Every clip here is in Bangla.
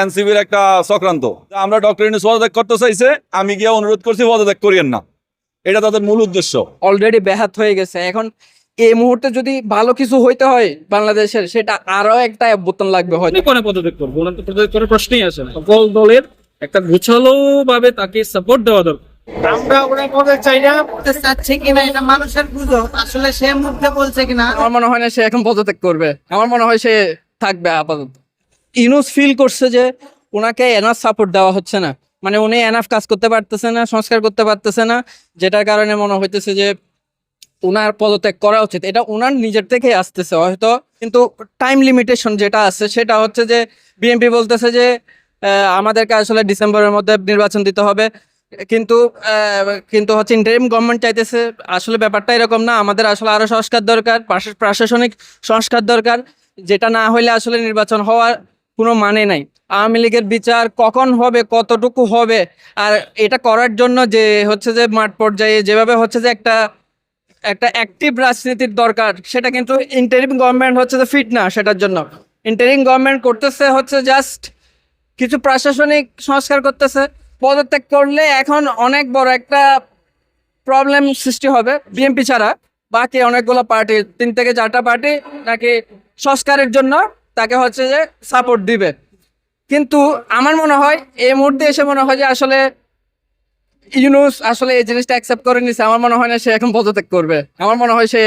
এনসিবির একটা চক্রান্ত। আমরা ডক্টর ইউনূস পদত্যাগ করতে চাইছে, আমি গিয়ে অনুরোধ করছি পদত্যাগ করিয়েন না, এটা তাদের মূল উদ্দেশ্য। অলরেডি ব্যাহত হয়ে গেছে। এখন এই মুহূর্তে যদি ভালো কিছু হইতে হয় বাংলাদেশের, সেটা আরো একটা অভ্যুত্থান লাগবে হয়তো। কোনে পদত্যাগ করবো, ওনার তো পদত্যাগ করার প্রশ্নই আসে না। সকল দলের একটা গুছালো ভাবে তাকে সাপোর্ট দেওয়া দরকার। আমরা ওরা পদে চাই না, পদে চাচ্ছে কিনা এটা মানুষের গুজব, আসলে সে মুখে বলছে কিনা। আমার মনে হয় না সে এখন পদত্যাগ করবে, আমার মনে হয় সে থাকবে আপাতত। ইউনূস ফিল করছে যে ওনাকে এনাফ সাপোর্ট দেওয়া হচ্ছে না, মানে উনি এনাফ কাজ করতে পারতেছে না, সংস্কার করতে পারতেছে না, যেটার কারণে মনে হইতেছে যে ওনার পদত্যাগ করা উচিত। এটা ওনার নিজের থেকে আসতেছে হয়তো, কিন্তু টাইম লিমিটেশন যেটা আছে সেটা হচ্ছে যে বিএনপি বলতেছে যে আমাদেরকে আসলে ডিসেম্বরের মধ্যে নির্বাচন দিতে হবে, কিন্তু কিন্তু হচ্ছে ইন্টারিম গভর্নমেন্ট চাইতেছে। আসলে ব্যাপারটা এরকম না, আমাদের আসলে আরো সংস্কার দরকার, প্রশাসনিক সংস্কার দরকার, যেটা না হইলে আসলে নির্বাচন হওয়ার কোনো মানে নাই। আওয়ামী লীগের বিচার কখন হবে, কতটুকু হবে, আর এটা করার জন্য যে হচ্ছে যে মাঠ পর্যায়ে যেভাবে হচ্ছে যে একটা একটা অ্যাক্টিভ রাজনীতির দরকার, সেটা কিন্তু ইন্টারিম গভর্নমেন্ট হচ্ছে যে ফিট না সেটার জন্য। ইন্টারিম গভর্নমেন্ট করতেছে হচ্ছে জাস্ট কিছু প্রশাসনিক সংস্কার করতেছে। পদত্যাগ করলে এখন অনেক বড় একটা প্রবলেম সৃষ্টি হবে। বিএনপি ছাড়া বাকি অনেকগুলো পার্টি, 3 থেকে 4টা পার্টি নাকি সংস্কারের জন্য তাকে হচ্ছে যে সাপোর্ট দিবে। কিন্তু আমার মনে হয় এই মুহূর্তে এসে মনে হয় যে আসলে ইউনূস আসলে এই জিনিসটা অ্যাকসেপ্ট করে নিছে। আমার মনে হয় না সে এখন পদত্যাগ করবে, আমার মনে হয় সে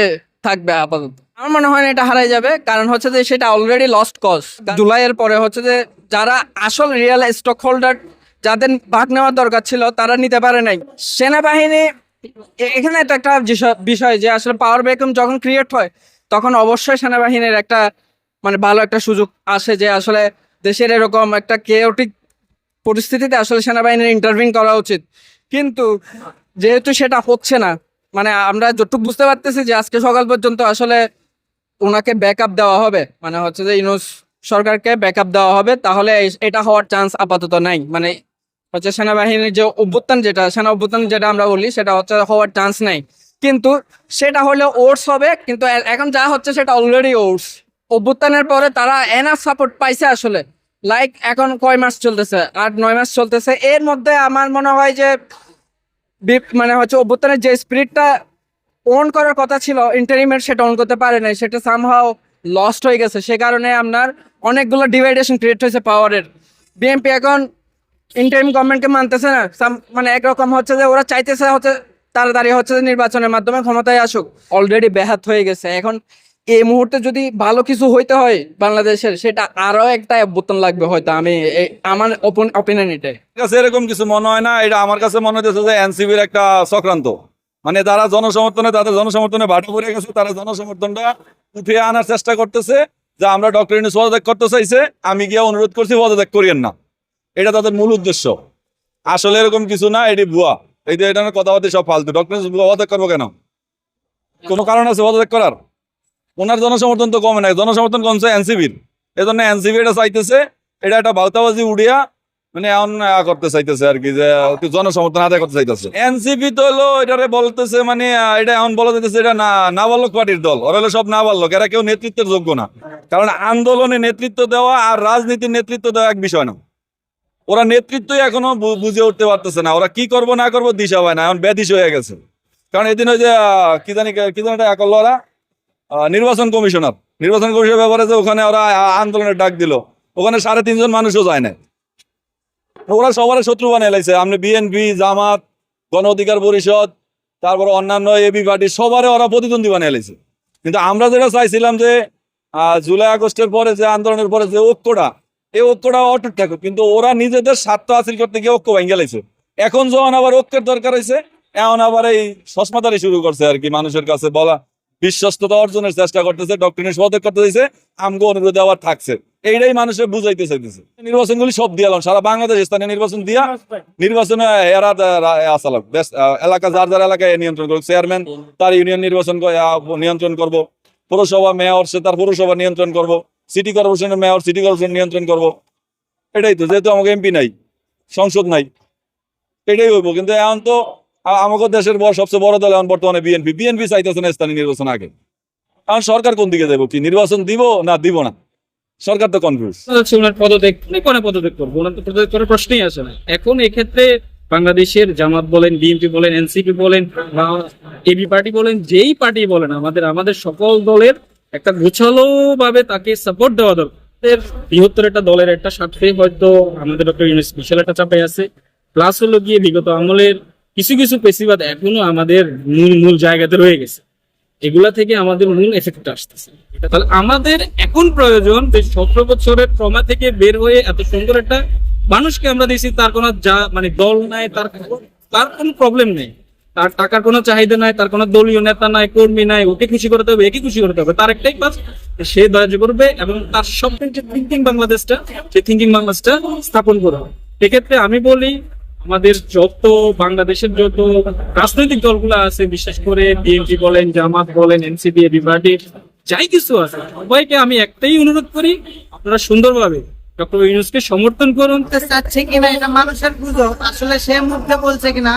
থাকবে আপাতত। আমার মনে হয় না এটা হারাই যাবে, কারণ হচ্ছে যে সেটা অলরেডি লস্ট কজ। জুলাইয়ের পরে হচ্ছে যে যারা আসল রিয়েল স্টক হোল্ডার, যাদের ভাগ নেওয়ার দরকার ছিল, তারা নিতে পারে নাই। সেনাবাহিনী এখানে একটা একটা বিষয় যে আসলে পাওয়ার ভ্যাকুয়াম যখন ক্রিয়েট হয়, তখন অবশ্যই সেনাবাহিনীর একটা মানে ভালো একটা সুযোগ আসে যে আসলে দেশের এরকম একটা কেওটিক পরিস্থিতিতে আসলে সেনাবাহিনীর ইন্টারভিন করা উচিত। কিন্তু যেহেতু সেটা হচ্ছে না, মানে আমরা যতটুকু বুঝতে পারতেছি যে আজকে সকাল পর্যন্ত আসলে ওনাকে ব্যাকআপ দেওয়া হবে, মানে হচ্ছে যে ইউনূস সরকারকে ব্যাকআপ দেওয়া হবে, তাহলে এটা হওয়ার চান্স আপাতত নাই। মানে হচ্ছে সেনাবাহিনীর যে অভ্যুত্থান, যেটা সেনা অভ্যুত্থান যেটা আমরা বলি, সেটা হচ্ছে হওয়ার চান্স নাই। কিন্তু সেটা হলে ওটস হবে, কিন্তু এখন যা হচ্ছে সেটা অলরেডি ওটস। অভ্যুত্থানের পরে তারা এনাফ সাপোর্ট পাইছে আসলে, লাইক এখন কয় মাস চলতেছে, 8-9 মাস চলতেছে। এর মধ্যে আমার মনে হয় যে মানে হচ্ছে অভ্যুত্থানের যে স্পিরিটটা অন করার কথা ছিল ইন্টারিমের, সেটা অন করতে পারে নাই, সেটা সামহাও লস্ট হয়ে গেছে। সে কারণে আপনার অনেকগুলো ডিভাইডেশন ক্রিয়েট হয়েছে পাওয়ারের। বিএনপি এখন ইন্টারিম গভর্নমেন্টকে মানতেছে না, মানে একরকম হচ্ছে যে ওরা চাইতেছে হচ্ছে তাড়াতাড়ি হচ্ছে যে নির্বাচনের মাধ্যমে ক্ষমতায় আসুক। অলরেডি ব্যাহত হয়ে গেছে। এখন এই মুহূর্তে যদি ভালো কিছু হইতে হয় বাংলাদেশের, সেটা আরো একটা অভ্যুত্থান লাগবে হয়তো। আমি আমার অপিনিয়ন এটাই। কাছে এরকম কিছু মনে হয় না, এটা আমার কাছে মনে হচ্ছে যে এনসিবির একটা চক্রান্ত। মানে তারা তাদের জনসমর্থনে ভাটা পড়ে গেছে, তারা জনসমর্থনটা উঠিয়ে আনার চেষ্টা করতেছে যে আমরা ডক্টর ইউনূস পদত্যাগ করতে চাইছে, আমি গিয়ে অনুরোধ করছি পদত্যাগ করিয়েন না, এটা তাদের মূল উদ্দেশ্য। আসলে এরকম কিছু না, এটি ভুয়া। এই যে এটা কথাবার্তা সব ফালতু। ডক্টর ইউনূস পদত্যাগ করবো কেন? কোনো কারণ আছে পদত্যাগ করার? ওনার জনসমর্থন তো কমে নাই, জনসমর্থন কমছে এনসিবির। এই জন্য এনসিবি এটা চাইতেছে, এটা একটা বাউতাবাজি উড়িয়া মানে এমন করতে চাইতেছে আর কি, যে জনসমর্থন আদায় করতে চাইতেছে। এনসিপি তো হলো এটারে বলতেছে, মানে এটা এমন বলা যাইতেছে এটা নাবালক পার্টির দল। ওরা হলো সব নাবালক, এরা কেউ নেতৃত্বের যোগ্য না। কারণ আন্দোলনে নেতৃত্ব দেওয়া আর রাজনীতির নেতৃত্ব দেওয়া এক বিষয় না। ওরা নেতৃত্বই এখনো বুঝে উঠতে পারতেছে না, ওরা কি করবো না করবো দিশা হয় না, এখন বেদিশ হয়ে গেছে। কারণ এদিন ওই যে কি জানি এটা করলো ওরা, নির্বাচন কমিশনার ব্যাপারে যে ওখানে ওরা আন্দোলনের ডাক দিল, ওখানে 3.5 জন মানুষও যায় না। ওরা সবার শত্রু বানিয়ে লাইছে। আপনি বিএনপি, জামাত, গণ অধিকার পরিষদ, তারপর অন্যান্য এবি পার্টি, সবারে ওরা প্রতিদ্বন্দ্বী বানিয়ে লাইছে। কিন্তু আমরা যেটা চাইছিলাম যে জুলাই আগস্টের পরে যে আন্দোলনের পরে যে ঐক্যটা, এই ঐক্যটা অটুট থাকুক, কিন্তু ওরা নিজেদের স্বার্থ হাসিল করতে গিয়ে ঐক্য ভেঙে লাইছে। এখন যখন আবার ঐক্যের দরকার হয়েছে, এখন আবার এই সসমাতারি শুরু করছে আর কি, মানুষের কাছে বলা বিশ্বস্ততা অর্জনের চেষ্টা করতেছে, ডক্টর ইউনূস পদত্যাগ করতে দিয়েছে, আমগো অনুরোধে আবার থাকছে। এইটাই মানুষের বুঝাইতে চাইতেছে। নির্বাচনগুলি সব দিয়ালাম, সারা বাংলাদেশ স্থানীয় নির্বাচন দিয়া, নির্বাচনে এরা আসালাম এলাকা যার যার এলাকায় নিয়ন্ত্রণ করবো। চেয়ারম্যান তার ইউনিয়ন নির্বাচন নিয়ন্ত্রণ করব, পৌরসভা মেয়র সে তার পৌরসভা নিয়ন্ত্রণ করব, সিটি কর্পোরেশনের মেয়র সিটি কর্পোরেশন নিয়ন্ত্রণ করব। এটাই তো, যেহেতু আমাকে এমপি নাই, সংসদ নাই, এটাই হইব। কিন্তু এখন তো আমাদের দেশের সবচেয়ে বড় দল এখন বর্তমানে বিএনপি চাইতেছে না স্থানীয় নির্বাচন আগে। এখন সরকার কোন দিকে যাবো, কি নির্বাচন দিব না দিব না, সরকার তো কনফিউজ। হচ্ছে ওনার পদত্যাগ, কোনো পদত্যাগ করবো, ওনার তো পদত্যাগ করার প্রশ্নই আসে না। এখন এক্ষেত্রে বাংলাদেশের জামাত বলেন, বিএনপি বলেন, এনসিপি বলেন বা এবি পার্টি বলেন, যেই পার্টি বলেন, আমাদের সকল দলের একটা গোছালো ভাবে তাকে সাপোর্ট দেওয়া দরকার। এর বৃহত্তর একটা দলের একটা স্বার্থে হয়তো আমাদের ডক্টর ইউনূস বিশাল একটা চাপে আছে, প্লাস হলো গিয়ে বিগত আমলের কিছু কিছু পেশিবাদ এখনো আমাদের মূল জায়গাতে রয়ে গেছে, এগুলা থেকে আমাদের মূল এফেক্টটা আসতেছে। তাহলে আমাদের এখন প্রয়োজন যে 17 বছরের ট্রমা থেকে বের হয়ে এত সুন্দর একটা মানুষকে আমরা দিয়েছি, তার কোনো মানে দল নাই, তার কোনো প্রবলেম নেই, তার টাকার কোনো চাহিদা নাই, তার কোনো দলীয় নেতা নাই, কর্মী নাই, ওকে খুশি করতে হবে, একে খুশি করতে হবে, তার একটাই কাজ, সে দয়া করবে এবং তার স্বপ্নের যে থিঙ্কিং বাংলাদেশটা, সেই থিঙ্কিং বাংলাদেশটা স্থাপন করবে। এক্ষেত্রে আমি বলি আমাদের যত বাংলাদেশের যত রাজনৈতিক দলগুলো আছে, বিশেষ করে বিএনপি বলেন, জামাত বলেন, এনসিপি, এবি পার্টি, যাই কিছু আছে, সবাইকে আমি একটাই অনুরোধ করি, আপনারা সুন্দরভাবে ডক্টর ইউনূসকে সমর্থন করুন। করতে চাচ্ছে কিনা এটা মানুষের গুজব, আসলে সে মুখে বলছে কিনা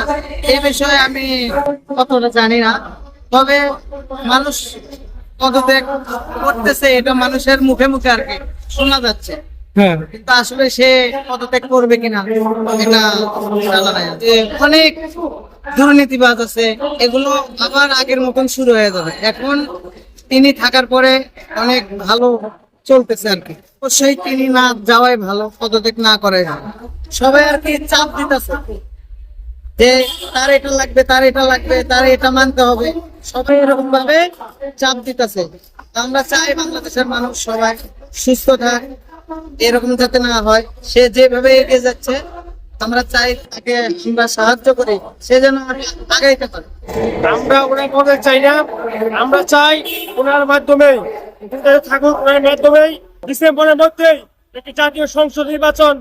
এই বিষয়ে আমি কতটা জানি না, তবে মানুষ পদত্যাগ করতেছে এটা মানুষের মুখে মুখে আর কি শোনা যাচ্ছে, হ্যাঁ, কিন্তু আসলে সে পদত্যাগ করবে কিনা এটা জানা নাই। যে অনেক দুর্নীতিবাজ আছে, এগুলো আবার আগের মতন শুরু হয়ে যাবে। এখন তিনি থাকার পরে অনেক ভালো চলতেছে আর কি, অবশ্যই তিনি না যাওয়াই ভালো, পদত্যাগ না করাই ভালো। সবাই আর কি চাপ দিতেছে যে তার এটা লাগবে, তার এটা লাগবে, তার এটা মানতে হবে, সবাই এরকম ভাবে চাপ দিতেছে। আমরা চাই বাংলাদেশের মানুষ সবাই সুস্থ থাক, এরকম যাতে না হয়। সে যেভাবে এগিয়ে যাচ্ছে আমরা চাই তাকে আমরা সাহায্য করি, সে যেন আগাইতে পারে। আমরা ওনার পদে চাই না, আমরা চাই ওনার মাধ্যমে থাকুক, ওনার মাধ্যমেই ডিসেম্বরের মধ্যেই একটি জাতীয় সংসদ নির্বাচন